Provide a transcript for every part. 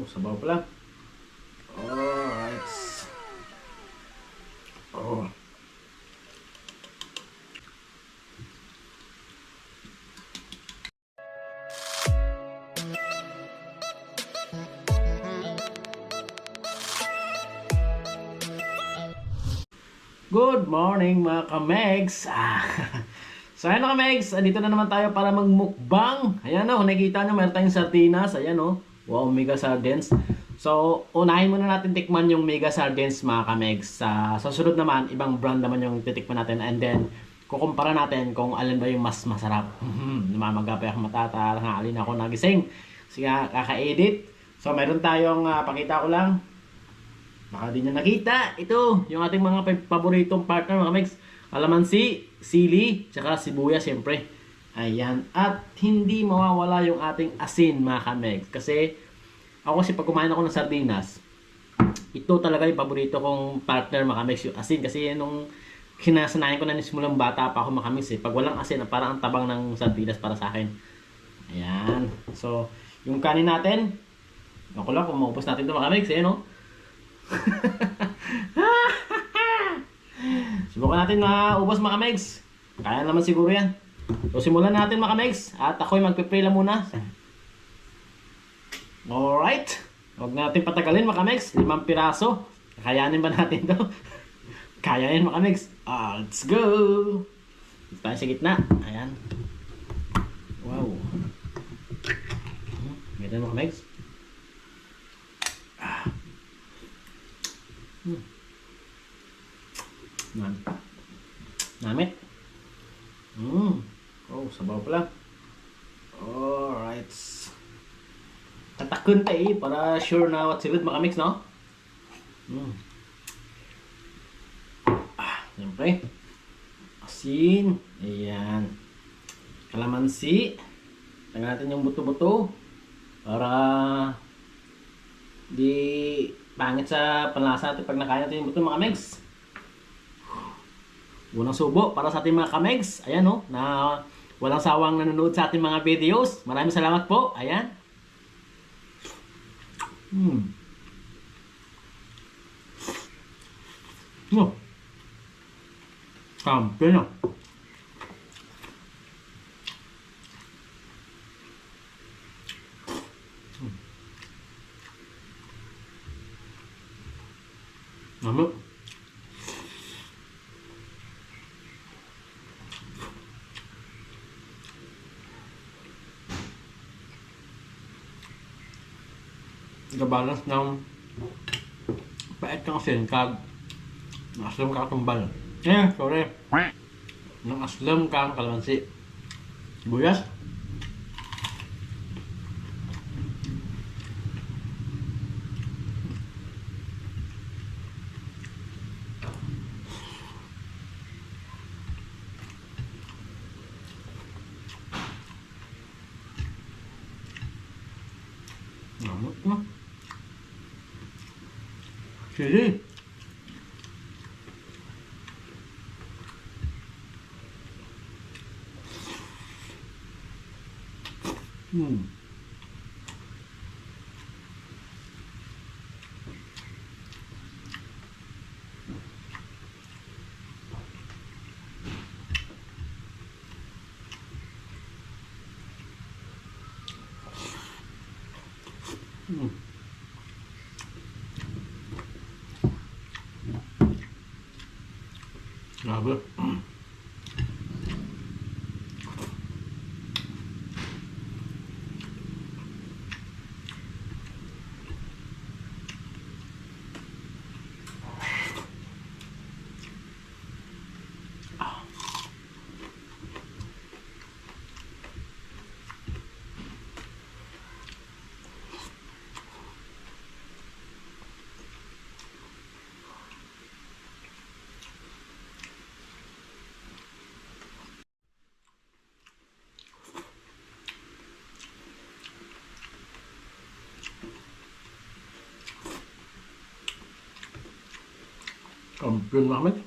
Oh, sabaw pala. Alright. Oh. Good morning mga kamegs! So ayan na kamegs, dito na naman tayo para magmukbang. Ayan o, nakikita nyo meron tayong sardinas. Ayan o, wow, mega sardines. So unahin muna natin tikman yung mega sardines mga kamegs. Sa susunod naman, ibang brand naman yung titikman natin. And then, kukumpara natin kung alin ba yung mas masarap. Namamagapay ako matatar, halin ako nagising. Kasi kaka-edit. So meron tayong, pakita ko lang. Baka di nyo nakita. Ito, yung ating mga paboritong partner mga megs. Kalamansi, sili, tsaka sibuyas syempre. Ayan. At hindi mawawala yung ating asin mga kamegs. Kasi ako kasi pag kumain ako ng sardinas, ito talaga yung paborito kong partner mga kamegs, yung asin. Kasi nung kinasanayan ko na simulang bata pa ako mga kamegs Pag walang asin, parang ang tabang ng sardinas para sa akin. Ayan. So, yung kanin natin, ako lang kung maubos natin ito mga kamegs. Ayan o. Subukan natin maubos mga kamegs. Kaya naman siguro yan. So simulan natin mga kamegs. At ako'y magpipray lang muna. Alright. Huwag natin patagalin mga kamegs. 5 piraso. Kakayanin ba natin to? Kayanin mga kamegs. Let's go. Dito tayo sa gitna. Ayan. Wow. Ganda mga kamegs. Namit. Oh, sabaw pala. Alright. Tatakun tayo para sure na what silid makamix, no? Siyempre. Asin. Ayan. Kalamansi. Tingnan natin yung buto-buto. Para di pangit sa panlasa natin pag nakain natin yung buto mga kamegs. Unang subo para sa ating mga kamegs. Ayan o, na walang sawang nanonood sa ating mga videos. Maraming salamat po. Ayan. No. Kampi na. Namu. Gabalance ng pait ng asin kag aslam ka tumbal. Sorry. Ng aslam kang kalamansi. Sibuyas. Namut mo. Sili. Grabe. Kampiyon Muhammad.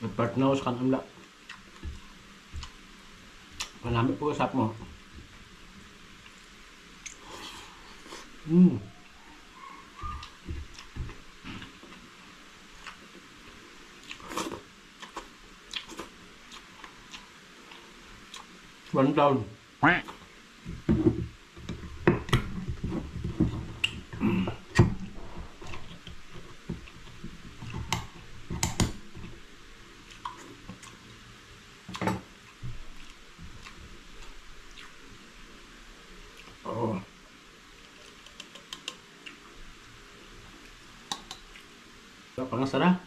Nagpartner ako sa kanamla. Manamit po usap mo. Mm. One down. Oh. Pangasara.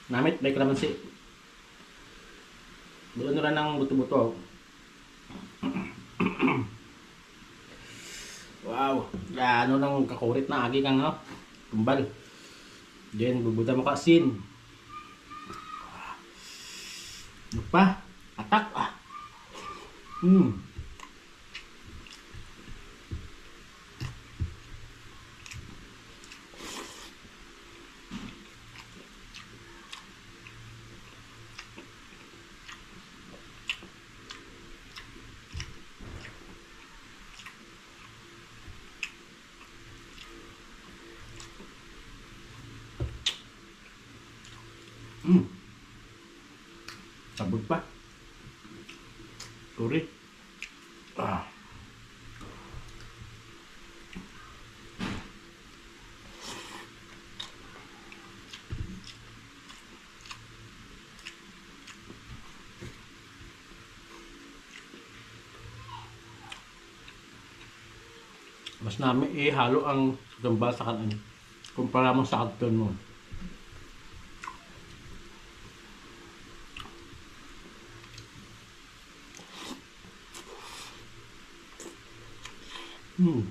Namit, may kalamansi. Bulan na lang ng buto-buto. Wow. Ano nang kakurit na agi kang no? Tumbal. Then, bubuta mo ka asin. Ano pa? Atak. Hmm. Hmm. Sabog pa. Sorry. Mas namin ihalo ang gamba sa kanan. Kumpara mo sa karton mo. Hmm.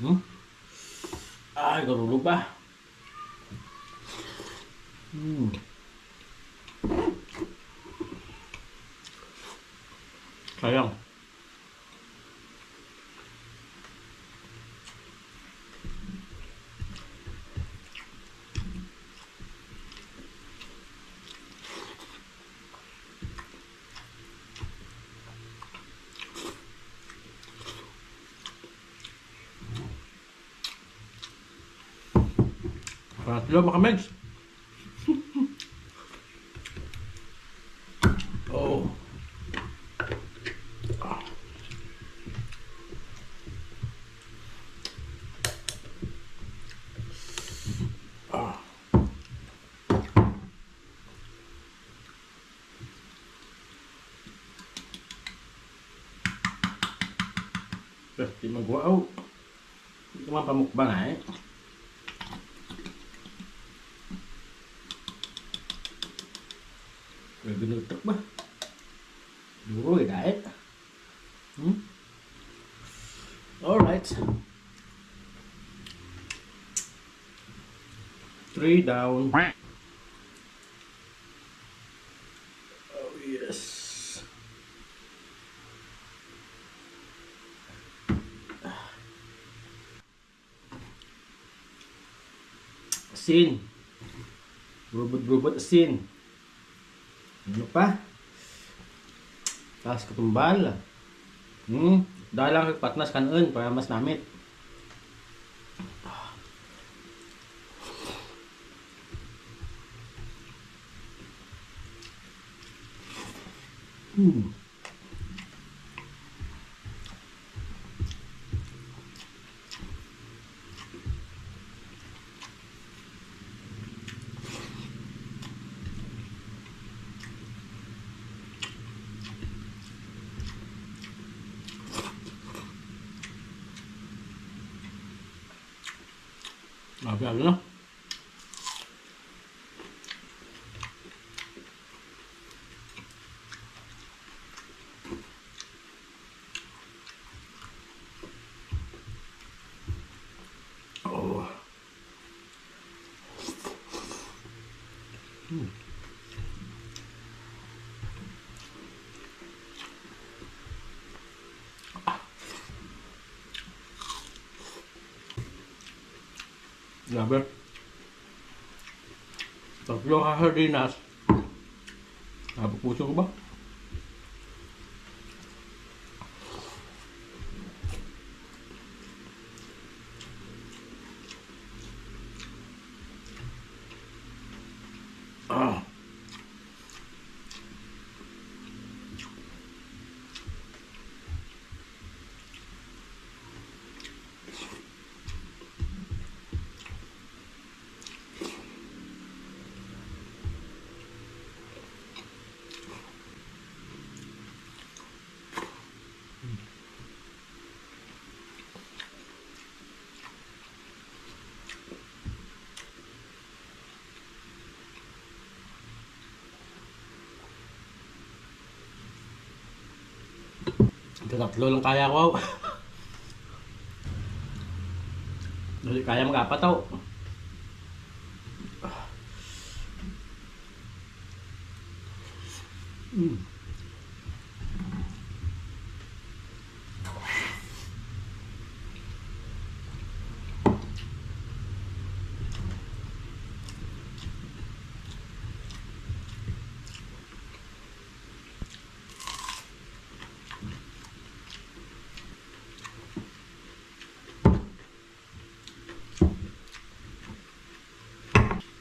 Hmm? Ay, garulog pa. Hmm. Sayang. Patlo mga meds. Oh. Di magawa. Oh. Hindi ko man pamukbang eh. May binutok ba? Duro eh kahit. Hmm? Alright. 3 down. Oh yes. Asin. Brubot-brubot asin. Ano pa? Tapos katumbal. Dahil lang patnas kanon para mas namit. Grabe, no? Grabe. Tatlo ka sardinas. Napapuso ko ba? Ah. Tatlo lang kaya ko. Hindi kaya mag-apataw.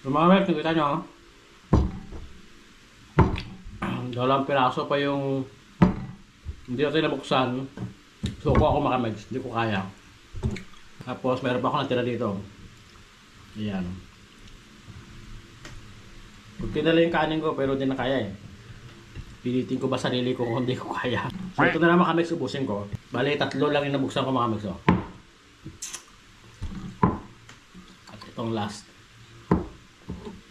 So mga Mel, nakita nyo, dalawang piraso pa yung hindi natin nabuksan. So kung ako makamegs, hindi ko kaya. Tapos meron pa ako natira dito. Ayan. Kunti na lang yung kanin ko pero hindi na kaya eh. Pilitin ko ba sarili ko kung hindi ko kaya. So ito na lang makamegs, ubusin ko. Bali, tatlo lang yung nabuksan ko makamegs. Oh. At itong last.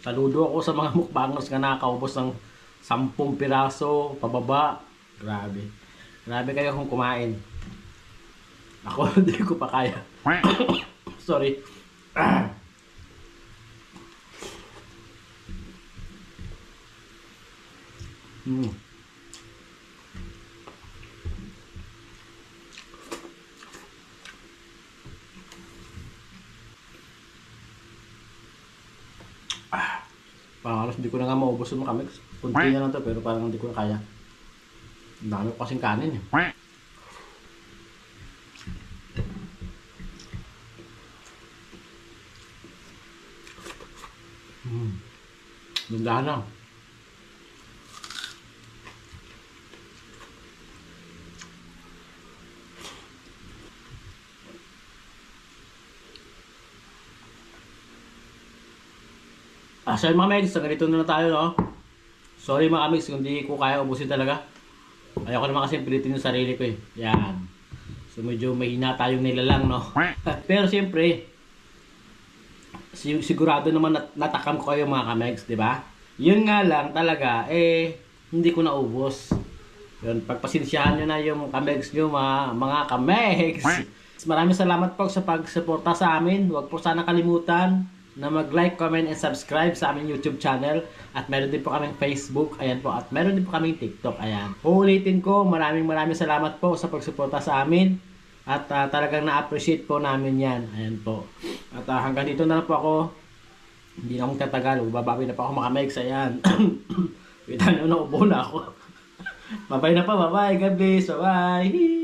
Saludo ako sa mga mukbangers na nakakaubos ng 10 piraso pababa. Grabe. Grabe kayo kung kumain. Ako hindi ko pa kaya. Sorry. Pangalos, hindi ko na nga maubos yung makamegs. Kunti na lang to pero parang hindi ko na kaya. Ang dami ko kasing kanin eh. Dandahan lang. So yun mga megs, ganito na lang tayo, no? Sorry mga megs, kung hindi ko kaya ubusin talaga. Ayoko naman kasi pilitin yung sarili ko eh. Yan. So medyo mahina tayong nilalang, no? Pero siyempre, sigurado naman natakam ko kayo mga kamegs, di ba? Yun nga lang talaga, hindi ko naubos. Yun, pagpasensyahan nyo na yung kamegs nyo, mga kamegs. Maraming salamat po sa pagsuporta sa amin. Huwag po sana kalimutan na mag-like, comment, and subscribe sa aming YouTube channel. At meron din po kaming Facebook. Ayan po. At meron din po kaming TikTok. Ayan. Uulitin ko, maraming salamat po sa pagsuporta sa amin. At talagang na-appreciate po namin yan. Ayan po. At hanggang dito na lang po ako. Hindi na akong tatagal. Babawi na po ako makamegs. Ayan. Kita nyo, naubo na ako. Bye-bye na po. Bye-bye. God bless. Bye-bye.